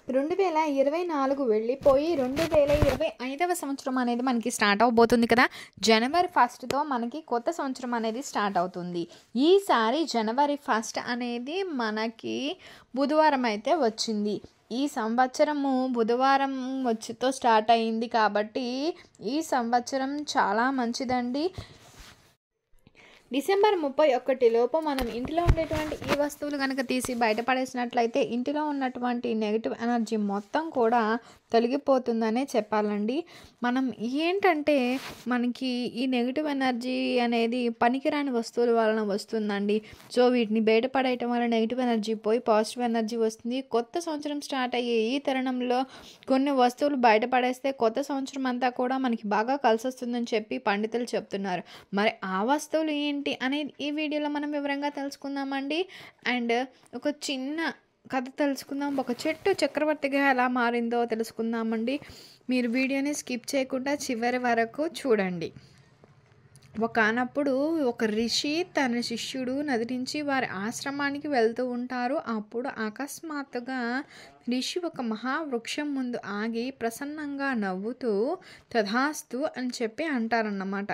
2024 వెళ్ళిపోయి 2025వ సంవత్సరం అనేది మనకి స్టార్ట్ అవబోతుంది కదా. జనవరి 1తో మనకి కొత్త సంవత్సరం అనేది స్టార్ట్ అవుతుంది. ఈసారి జనవరి 1 అనేది మనకి బుధవారం అయితే వచ్చింది. ఈ సంవత్సరము బుధవారం వచ్చితో స్టార్ట్ అయింది కాబట్టి ఈ సంవత్సరం చాలా మంచిదండి. డిసెంబర్ 31 లోపు మనం ఇంటిలో ఉండేటువంటి ఈ వస్తువులు కనుక తీసి బయటపడేసినట్లయితే ఇంటిలో ఉన్నటువంటి నెగిటివ్ ఎనర్జీ మొత్తం కూడా తొలగిపోతుందనే చెప్పాలండి. మనం ఏంటంటే మనకి ఈ నెగిటివ్ ఎనర్జీ అనేది పనికిరాని వస్తువుల వలన వస్తుందండి. సో వీటిని బయటపడేయటం వల్ల నెగిటివ్ ఎనర్జీ పోయి పాజిటివ్ ఎనర్జీ వస్తుంది. కొత్త సంవత్సరం స్టార్ట్ అయ్యే ఈ తరుణంలో కొన్ని వస్తువులు బయటపడేస్తే కొత్త సంవత్సరం అంతా కూడా మనకి బాగా కలిసి వస్తుందని చెప్పి పండితులు చెప్తున్నారు. మరి ఆ వస్తువులు ఏంటి అనేది ఈ వీడియోలో మనం వివరంగా తెలుసుకుందామండి. అండ్ ఒక చిన్న కథ తెలుసుకుందాం. ఒక చెట్టు చక్రవర్తిగా ఎలా మారిందో తెలుసుకుందామండి. మీరు వీడియోని స్కిప్ చేయకుండా చివరి వరకు చూడండి. ఒకనప్పుడు ఒక ఋషి తన శిష్యుడు నది నుంచి వారి ఆశ్రమానికి వెళ్తూ ఉంటారు. అప్పుడు అకస్మాత్తుగా ఋషి ఒక మహావృక్షం ముందు ఆగి ప్రసన్నంగా నవ్వుతూ తథాస్తు అని చెప్పి అంటారన్నమాట.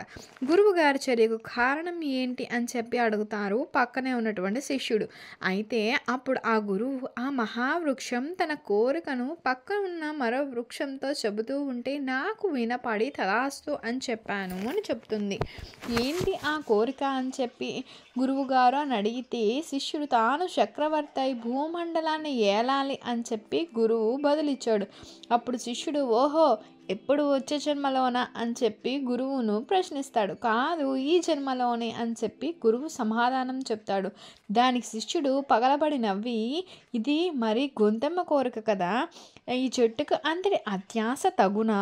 గురువు గారి చర్యకు కారణం ఏంటి అని చెప్పి అడుగుతారు పక్కనే ఉన్నటువంటి శిష్యుడు. అయితే అప్పుడు ఆ గురువు ఆ మహావృక్షం తన కోరికను పక్కన ఉన్న మరో వృక్షంతో చెబుతూ ఉంటే నాకు వినపడి తథాస్తు అని చెప్పాను అని చెప్తుంది. ఏంటి ఆ కోరిక అని చెప్పి గురువుగారు అని అడిగితే శిష్యుడు తాను చక్రవర్తి అయి భూమండలాన్ని ఏలాలి అని చెప్పి గురువు బదులిచ్చాడు. అప్పుడు శిష్యుడు ఓహో ఎప్పుడు వచ్చే జన్మలోనా అని చెప్పి గురువును ప్రశ్నిస్తాడు. కాదు ఈ జన్మలోనే అని చెప్పి గురువు సమాధానం చెప్తాడు. దానికి శిష్యుడు పగలబడి నవ్వి ఇది మరి గొంతెమ్మ కోరిక కదా, ఈ చెట్టుకు అంతటి అత్యాశ తగునా,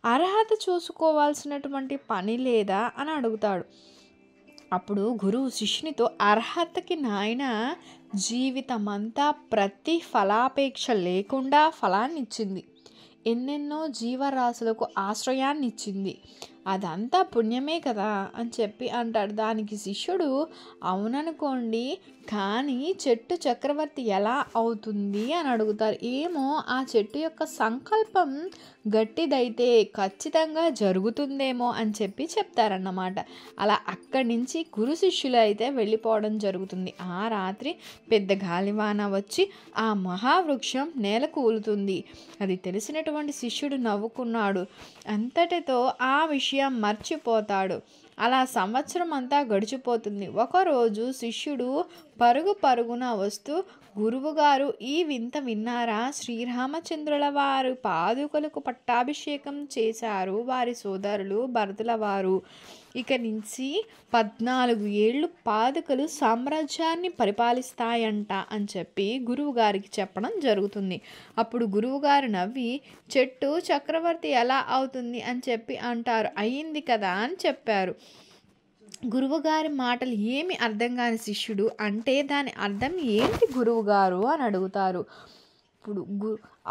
అర్హత చూసుకోవాల్సినటువంటి పని లేదా అని అడుగుతాడు. అప్పుడు గురువు శిష్యునితో అర్హతకి నాయన జీవితమంతా ప్రతి ఫలాపేక్ష లేకుండా ఫలాన్నిచ్చింది, ఎన్నెన్నో జీవరాశులకు ఆశ్రయాన్ని ఇచ్చింది, అదంతా పుణ్యమే కదా అని చెప్పి అంటాడు. దానికి శిష్యుడు అవుననుకోండి కానీ చెట్టు చక్రవర్తి ఎలా అవుతుంది అని అడుగుతారు. ఏమో ఆ చెట్టు యొక్క సంకల్పం గట్టిదైతే ఖచ్చితంగా జరుగుతుందేమో అని చెప్పి చెప్తారన్నమాట. అలా అక్కడి నుంచి గురు శిష్యులు అయితే వెళ్ళిపోవడం జరుగుతుంది. ఆ రాత్రి పెద్ద గాలివాన వచ్చి ఆ మహావృక్షం నేల కూలుతుంది. అది తెలిసినటువంటి శిష్యుడు నవ్వుకున్నాడు. అంతటితో ఆ విషయం మర్చిపోతాడు. అలా సంవత్సరం అంతా గడిచిపోతుంది. ఒకరోజు శిష్యుడు పరుగున వస్తూ గురువుగారు ఈ వింత విన్నారా, శ్రీరామచంద్రుల వారు పాదుకలకు పట్టాభిషేకం చేశారు వారి సోదరులు భరతుల వారు. ఇక నుంచి 14 ఏళ్ళు పాదుకలు సామ్రాజ్యాన్ని పరిపాలిస్తాయంట అని చెప్పి గురువుగారికి చెప్పడం జరుగుతుంది. అప్పుడు గురువుగారు నవ్వి చెట్టు చక్రవర్తి ఎలా అవుతుంది అని చెప్పి అంటారు. అయ్యింది కదా అని చెప్పారు. గురువుగారి మాటలు ఏమి అర్థం కాని శిష్యుడు అంటే దాని అర్థం ఏంటి గురువుగారు అని అడుగుతారు.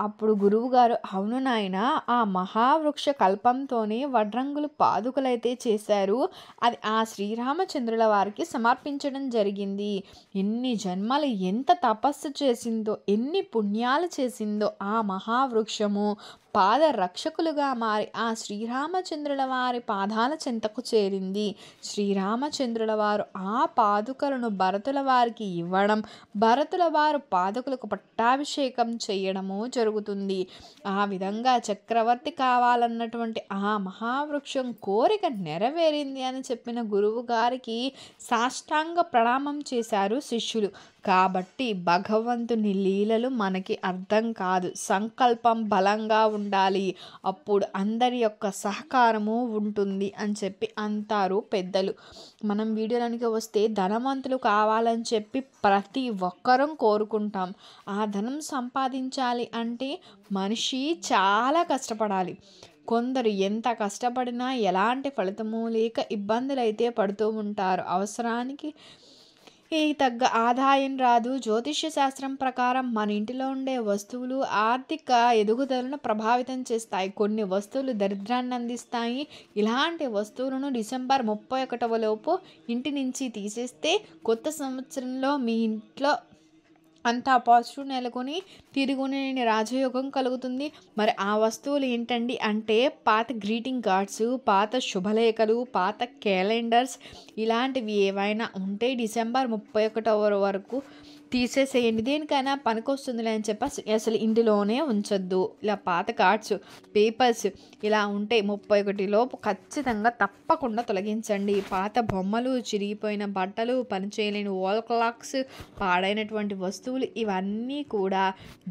అప్పుడు గురువుగారు అవును నాయన, ఆ మహావృక్ష కల్పంతోనే వడ్రంగులు పాదుకలైతే చేశారు. అది ఆ శ్రీరామచంద్రుల వారికి సమర్పించడం జరిగింది. ఎన్ని జన్మలు ఎంత తపస్సు చేసిందో, ఎన్ని పుణ్యాలు చేసిందో ఆ మహావృక్షము పాద రక్షకులుగా మారి ఆ శ్రీరామచంద్రుల వారి పాదాల చెంతకు చేరింది. శ్రీరామచంద్రుల వారు ఆ పాదుకలను భరతుల వారికి ఇవ్వడం, భరతుల వారు పాదుకలకు పట్టాభిషేకం చేయడము జరుగుతుంది. ఆ విధంగా చక్రవర్తి కావాలన్నటువంటి ఆ మహావృక్షం కోరిక నెరవేరింది అని చెప్పిన గురువు గారికి సాష్టాంగ ప్రణామం చేశారు శిష్యులు. కాబట్టి భగవంతుని లీలలు మనకి అర్థం కాదు, సంకల్పం బలంగా ఉండాలి, అప్పుడు అందరి యొక్క సహకారము ఉంటుంది అని చెప్పి అంటారు పెద్దలు. మనం వీడియోలోనికి వస్తే ధనవంతులు కావాలని చెప్పి ప్రతి ఒక్కరం కోరుకుంటాం. ఆ ధనం సంపాదించాలి అంటే మనిషి చాలా కష్టపడాలి. కొందరు ఎంత కష్టపడినా ఎలాంటి ఫలితము లేక ఇబ్బందులు అయితే పడుతూ ఉంటారు. అవసరానికి తగ్గ ఆదాయం రాదు. జ్యోతిష్య శాస్త్రం ప్రకారం మన ఇంటిలో ఉండే వస్తువులు ఆర్థిక ఎదుగుదలను ప్రభావితం చేస్తాయి. కొన్ని వస్తువులు దరిద్రాన్ని అందిస్తాయి. ఇలాంటి వస్తువులను డిసెంబర్ 31 లోపు ఇంటి నుంచి తీసేస్తే కొత్త సంవత్సరంలో మీ ఇంట్లో అంతా పాజిటివ్ నెలకొని తిరుగులేని రాజయోగం కలుగుతుంది. మరి ఆ వస్తువులు ఏంటండి అంటే పాత గ్రీటింగ్ కార్డ్స్, పాత శుభలేఖలు, పాత క్యాలెండర్స్ ఇలాంటివి ఏవైనా ఉంటే డిసెంబర్ 31 వరకు తీసేసేయండి. దేనికైనా పనికొస్తుందిలే అని చెప్పి అసలు ఇంటిలోనే ఉంచొద్దు. ఇలా పాత కార్డ్స్, పేపర్స్ ఇలా ఉంటే 31 లోపు ఖచ్చితంగా తప్పకుండా తొలగించండి. పాత బొమ్మలు, చిరిగిపోయిన బట్టలు, పనిచేయలేని వాల్ క్లాక్స్, పాడైనటువంటి వస్తువులు ఇవన్నీ కూడా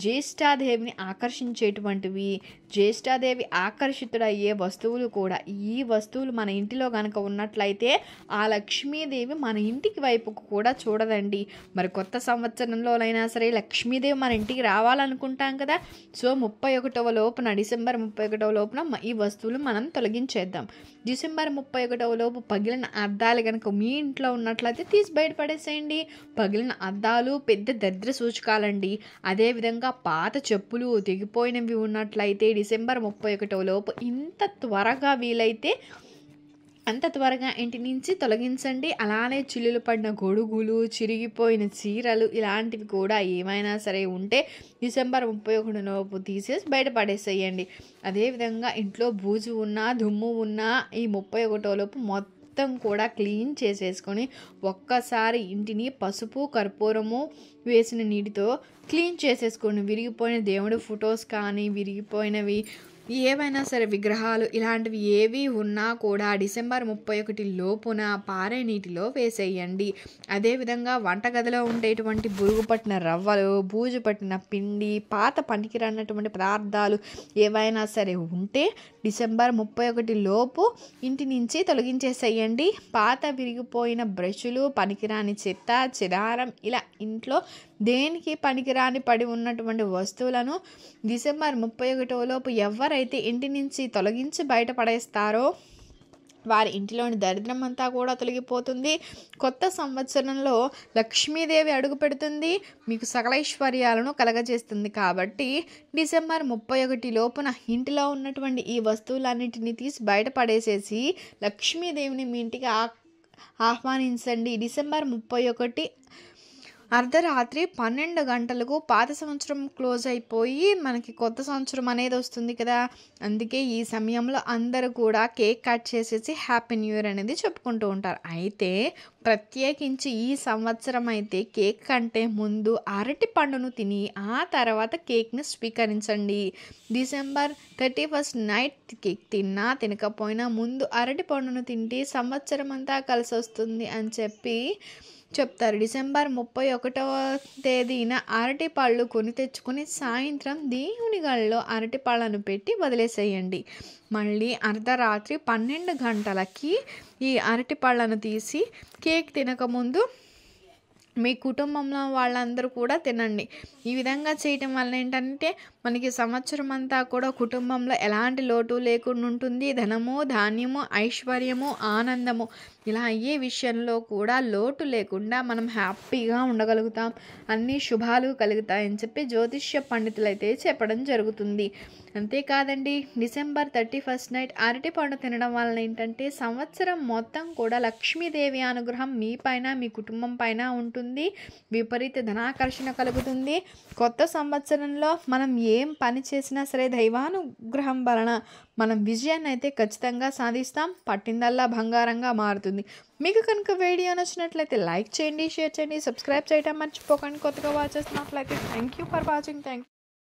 జ్యేష్ఠాదేవిని ఆకర్షించేటువంటివి. జ్యేష్ఠాదేవి ఆకర్షితుడయ్యే వస్తువులు కూడా. ఈ వస్తువులు మన ఇంటిలో కనుక ఉన్నట్లయితే ఆ లక్ష్మీదేవి మన ఇంటికి వైపుకు కూడా చూడదండి. మరి కొత్త సంవత్సరంలోనైనా సరే లక్ష్మీదేవి మన ఇంటికి రావాలనుకుంటాం కదా. సో 31వ లోపున, డిసెంబర్ 31వ లోపున ఈ వస్తువులు మనం తొలగించేద్దాం. డిసెంబర్ 31వ లోపు పగిలిన అద్దాలు కనుక మీ ఇంట్లో ఉన్నట్లయితే తీసి బయటపడేసేయండి. పగిలిన అద్దాలు పెద్ద దరిద్ర సూచకాలండి. అదేవిధంగా పాత చెప్పులు తెగిపోయినవి ఉన్నట్లయితే డిసెంబర్ 31వ లోపు ఇంత త్వరగా వీలైతే అంత త్వరగా ఇంటి నుంచి తొలగించండి. అలానే చిల్లులు పడిన గొడుగులు, చిరిగిపోయిన చీరలు ఇలాంటివి కూడా ఏమైనా సరే ఉంటే డిసెంబర్ 31 లోపు తీసేసి బయటపడేసేయండి. అదేవిధంగా ఇంట్లో బూజు ఉన్నా, దుమ్ము ఉన్నా ఈ 31 లోపు మొత్తం కూడా క్లీన్ చేసేసుకొని ఒక్కసారి ఇంటిని పసుపు, కర్పూరము వేసిన నీటితో క్లీన్ చేసేసుకోండి. విరిగిపోయిన దేవుడి ఫొటోస్ కానీ, విరిగిపోయినవి ఏవైనా సరే విగ్రహాలు ఇలాంటివి ఏవి ఉన్నా కూడా డిసెంబర్ 31 లోపున పారే నీటిలో వేసేయండి. అదేవిధంగా వంటగదిలో ఉండేటువంటి బురుగు పట్టిన రవ్వలు, బూజు పట్టిన పిండి, పాత పనికిరానటువంటి పదార్థాలు ఏవైనా సరే ఉంటే డిసెంబర్ 31 లోపు ఇంటి నుంచి తొలగించేసేయండి. పాత విరిగిపోయిన బ్రష్లు, పనికిరాని చెత్త, చెదారం ఇలా ఇంట్లో దేనికి పనికిరాని పడి ఉన్నటువంటి వస్తువులను డిసెంబర్ 31 లోపు ఎవరైతే ఇంటి నుంచి తొలగించి బయటపడేస్తారో వారి ఇంటిలోని దరిద్రం అంతా కూడా తొలగిపోతుంది. కొత్త సంవత్సరంలో లక్ష్మీదేవి అడుగు పెడుతుంది, మీకు సకలైశ్వర్యాలను కలగజేస్తుంది. కాబట్టి డిసెంబర్ 31 లోపున ఇంటిలో ఉన్నటువంటి ఈ వస్తువులన్నింటినీ తీసి బయటపడేసేసి లక్ష్మీదేవిని మీ ఇంటికి ఆహ్వానించండి. డిసెంబర్ 31 అర్ధరాత్రి 12 గంటలకు పాత సంవత్సరం క్లోజ్ అయిపోయి మనకి కొత్త సంవత్సరం అనేది వస్తుంది కదా. అందుకే ఈ సమయంలో అందరూ కూడా కేక్ కట్ చేసేసి హ్యాపీ న్యూ ఇయర్ అనేది చెప్పుకుంటూ ఉంటారు. అయితే ప్రత్యేకించి ఈ సంవత్సరం అయితే కేక్ కంటే ముందు అరటి పండును తిని ఆ తర్వాత కేక్ని స్వీకరించండి. డిసెంబర్ 31 నైట్ కేక్ తిన్నా తినకపోయినా ముందు అరటి పండును తింటే సంవత్సరం అంతా కలిసి వస్తుంది అని చెప్పి చెప్తారు. డిసెంబర్ 31వ తేదీన అరటి పళ్ళు కొని తెచ్చుకొని సాయంత్రం దేవుని గదిలో అరటి పళ్ళను పెట్టి వదిలేసేయండి. మళ్ళీ అర్ధరాత్రి 12 గంటలకి ఈ అరటి పళ్ళను తీసి కేక్ తినకముందు మీ కుటుంబంలో వాళ్ళందరూ కూడా తినండి. ఈ విధంగా చేయటం వల్ల ఏంటంటే మనకి సంవత్సరం అంతా కూడా కుటుంబంలో ఎలాంటి లోటు లేకుండా ఉంటుంది. ధనము, ధాన్యము, ఐశ్వర్యము, ఆనందము ఇలా అయ్యే విషయంలో కూడా లోటు లేకుండా మనం హ్యాపీగా ఉండగలుగుతాం. అన్ని శుభాలు కలుగుతాయని చెప్పి జ్యోతిష్య పండితులు అయితే చెప్పడం జరుగుతుంది. అంతేకాదండి, డిసెంబర్ 31 నైట్ అరటి పండు తినడం వలన ఏంటంటే సంవత్సరం మొత్తం కూడా లక్ష్మీదేవి అనుగ్రహం మీ పైన, మీ కుటుంబం పైన ఉంటుంది. విపరీత ధనాకర్షణ కలుగుతుంది. కొత్త సంవత్సరంలో మనం ఏం పని చేసినా సరే దైవానుగ్రహం వలన మనం విజయాన్ని అయితే ఖచ్చితంగా సాధిస్తాం. పట్టిందల్లా బంగారంగా మారుతుంది. మీకు కనుక వీడియో నచ్చినట్లయితే లైక్ చేయండి, షేర్ చేయండి, సబ్స్క్రైబ్ చేయడం మర్చిపోకండి. కొత్తగా వాచ్ చేస్తున్నట్లయితే థ్యాంక్ యూ ఫర్ వాచింగ్.